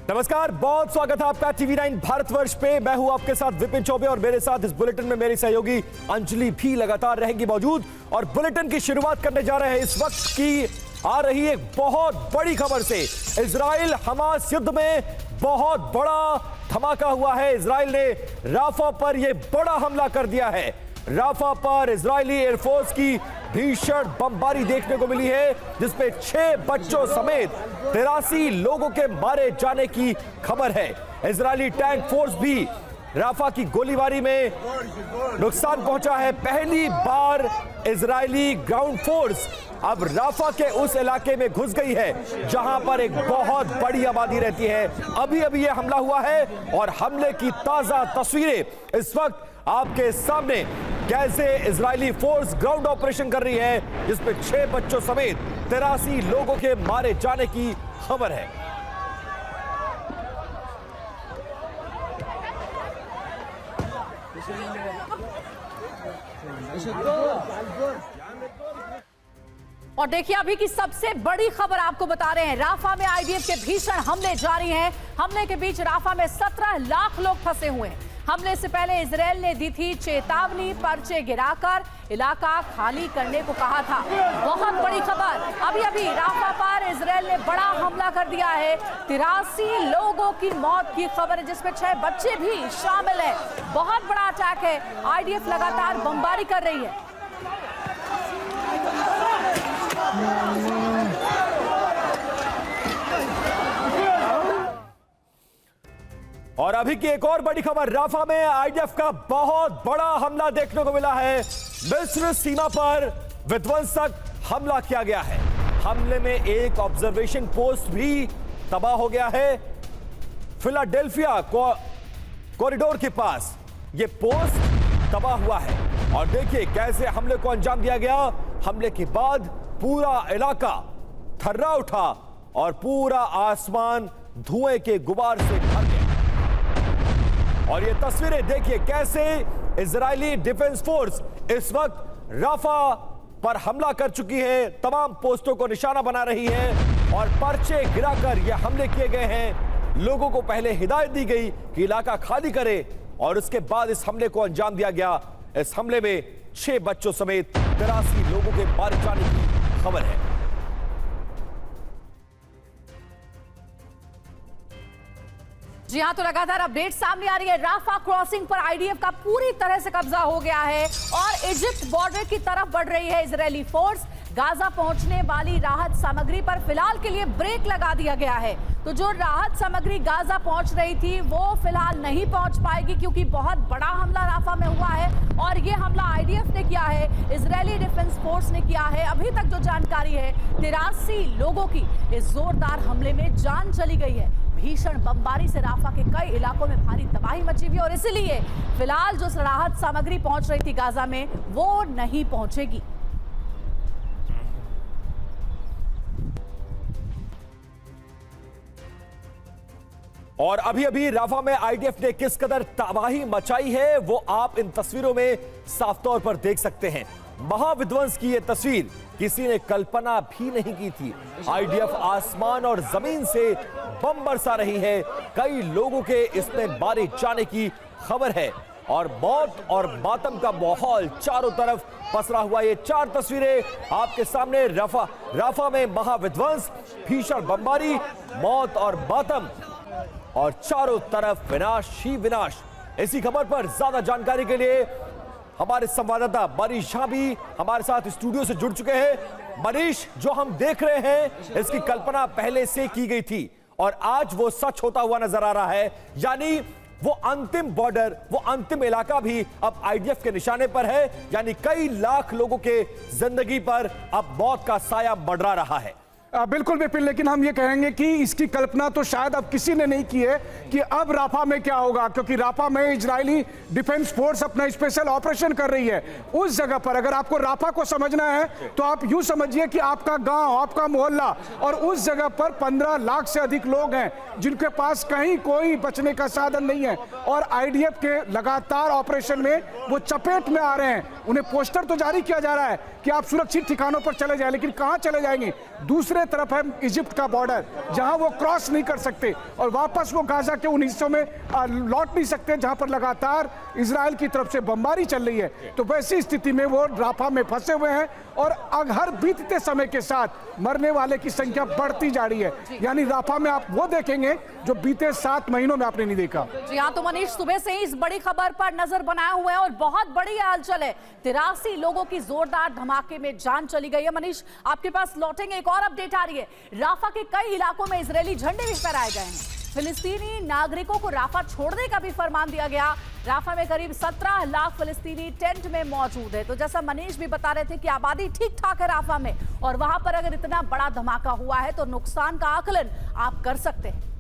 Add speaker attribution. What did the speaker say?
Speaker 1: नमस्कार, बहुत स्वागत है आपका टीवी9 भारतवर्ष पे। मैं हूं आपके साथ विपिन चौबे और मेरे साथ इस बुलेटिन में मेरी सहयोगी अंजलि भी लगातार रहेंगी मौजूद। और बुलेटिन की शुरुआत करने जा रहे हैं इस वक्त की आ रही एक बहुत बड़ी खबर से। इजराइल हमास युद्ध में बहुत बड़ा धमाका हुआ है। इजराइल ने राफा पर यह बड़ा हमला कर दिया है। राफा पर इजरायली एयरफोर्स की भीषण बमबारी देखने को मिली है, जिसमें 6 बच्चों समेत 83 लोगों के मारे जाने की खबर है। इजरायली टैंक फोर्स भी राफा की गोलीबारी में नुकसान पहुंचा है। पहली बार इजरायली ग्राउंड फोर्स अब राफा के उस इलाके में घुस गई है जहां पर एक बहुत बड़ी आबादी रहती है। अभी अभी यह हमला हुआ है और हमले की ताजा तस्वीरें इस वक्त आपके सामने, कैसे इजरायली फोर्स ग्राउंड ऑपरेशन कर रही है, जिसमें 6 बच्चों समेत 83 लोगों के मारे जाने की खबर है।
Speaker 2: और देखिए अभी की सबसे बड़ी खबर आपको बता रहे हैं। राफा में आईडीएफ के भीषण हमले जारी हैं। हमले के बीच राफा में 17 लाख लोग फंसे हुए हैं। हमले से पहले इजरायल ने दी थी चेतावनी, पर्चे गिराकर इलाका खाली करने को कहा था। बहुत बड़ी खबर, अभी अभी राफा पर इजरायल ने बड़ा हमला कर दिया है। 83 लोगों की मौत की खबर है, जिसमें 6 बच्चे भी शामिल हैं। बहुत बड़ा अटैक है। आईडीएफ लगातार बमबारी कर रही है।
Speaker 1: और अभी की एक और बड़ी खबर, राफा में आईडीएफ का बहुत बड़ा हमला देखने को मिला है। मिस्र सीमा पर विध्वंसक हमला किया गया है। हमले में एक ऑब्जर्वेशन पोस्ट भी तबाह हो गया है। फिलाडेल्फिया कॉरिडोर के पास यह पोस्ट तबाह हुआ है। और देखिए कैसे हमले को अंजाम दिया गया। हमले के बाद पूरा इलाका थर्रा उठा और पूरा आसमान धुएं के गुबार से भर गया। और ये तस्वीरें देखिए कैसे इजरायली डिफेंस फोर्स इस वक्त राफा पर हमला कर चुकी है। तमाम पोस्टों को निशाना बना रही है और पर्चे गिराकर ये हमले किए गए हैं। लोगों को पहले हिदायत दी गई कि इलाका खाली करे और उसके बाद इस हमले को अंजाम दिया गया। इस हमले में 6 बच्चों समेत 83 लोगों के मारे जाने की खबर है।
Speaker 2: जी हां, तो लगातार अपडेट सामने आ रही है। राफा क्रॉसिंग पर आईडीएफ का पूरी तरह से कब्जा हो गया है और इजिप्ट बॉर्डर की तरफ बढ़ रही है इजरायली फोर्स। गाजा पहुंचने वाली राहत सामग्री पर फिलहाल के लिए ब्रेक लगा दिया गया है। तो जो राहत सामग्री गाजा पहुंच रही थी वो फिलहाल नहीं पहुंच पाएगी, क्योंकि बहुत बड़ा हमला राफा में हुआ है और ये हमला आईडीएफ ने किया है, इजरायली डिफेंस फोर्स ने किया है। अभी तक जो जानकारी है 83 लोगों की इस जोरदार हमले में जान चली गई है। भीषण बमबारी से राफा के कई इलाकों में भारी तबाही मची हुई और इसीलिए फिलहाल जो राहत सामग्री पहुंच रही थी गाजा में वो नहीं पहुंचेगी।
Speaker 1: और अभी अभी राफा में आईडीएफ ने किस कदर तबाही मचाई है वो आप इन तस्वीरों में साफ तौर पर देख सकते हैं। महाविध्वंस की यह तस्वीर किसी ने कल्पना भी नहीं की थी। आईडीएफ आसमान और जमीन से बम बरसा रही है। कई लोगों के इसमें मारे जाने की खबर है और मौत और मातम का माहौल चारों तरफ पसरा हुआ। ये 4 तस्वीरें आपके सामने। राफा में महाविध्वंस, भीषण बमबारी, मौत और मातम और चारों तरफ विनाश ही विनाश। इसी खबर पर ज्यादा जानकारी के लिए हमारे संवाददाता मनीष झा भी हमारे साथ स्टूडियो से जुड़ चुके हैं। मनीष, जो हम देख रहे हैं इसकी कल्पना पहले से की गई थी और आज वो सच होता हुआ नजर आ रहा है। यानी वो अंतिम बॉर्डर, वो अंतिम इलाका भी अब आईडीएफ के निशाने पर है। यानी कई लाख लोगों के जिंदगी पर अब मौत का साया मंडरा रहा है।
Speaker 3: बिल्कुल विपिन, लेकिन हम ये कहेंगे कि इसकी कल्पना तो शायद अब किसी ने नहीं की है कि अब राफा में क्या होगा, क्योंकि राफा में इजरायली डिफेंस फोर्स अपना स्पेशल ऑपरेशन कर रही है। उस जगह पर अगर आपको राफा को समझना है तो आप यूं समझिए कि आपका गांव, आपका मोहल्ला, और उस जगह पर 15 लाख से अधिक लोग हैं जिनके पास कहीं कोई बचने का साधन नहीं है। और आईडीएफ के लगातार ऑपरेशन में वो चपेट में आ रहे हैं। उन्हें पोस्टर तो जारी किया जा रहा है कि आप सुरक्षित ठिकानों पर चले जाएं, लेकिन कहां चले जाएंगे? दूसरे दूसरे तरफ है इजिप्ट का बॉर्डर, जहां वो क्रॉस नहीं कर सकते और वापस वो गाजा के उन हिस्सों में लौट नहीं सकते जहां पर लगातार इजराइल की तरफ से बमबारी चल रही है। तो वैसी स्थिति में वो राफा में फंसे हुए हैं और हर बीतते समय के साथ मरने वाले की संख्या बढ़ती जा रही है। यानी राफा में आप वो देखेंगे जो बीते 7 महीनों में आपने नहीं देखा।
Speaker 2: जी हाँ, तो मनीष सुबह से ही इस बड़ी खबर पर नजर बनाए हुए हैं और बहुत बड़ी हलचल है। 83 लोगों की जोरदार धमाके में जान चली गई है। मनीष, आपके पास लौटेंगे, एक और अपडेट आ रही है। राफा के कई इलाकों में इजरायली झंडे भी फहराए गए हैं। फिलिस्तीनी नागरिकों को राफा छोड़ने का भी फरमान दिया गया। राफा में करीब 17 लाख फिलिस्तीनी टेंट में मौजूद है। तो जैसा मनीष भी बता रहे थे कि आबादी ठीक ठाक है राफा में, और वहां पर अगर इतना बड़ा धमाका हुआ है तो नुकसान का आकलन आप कर सकते हैं।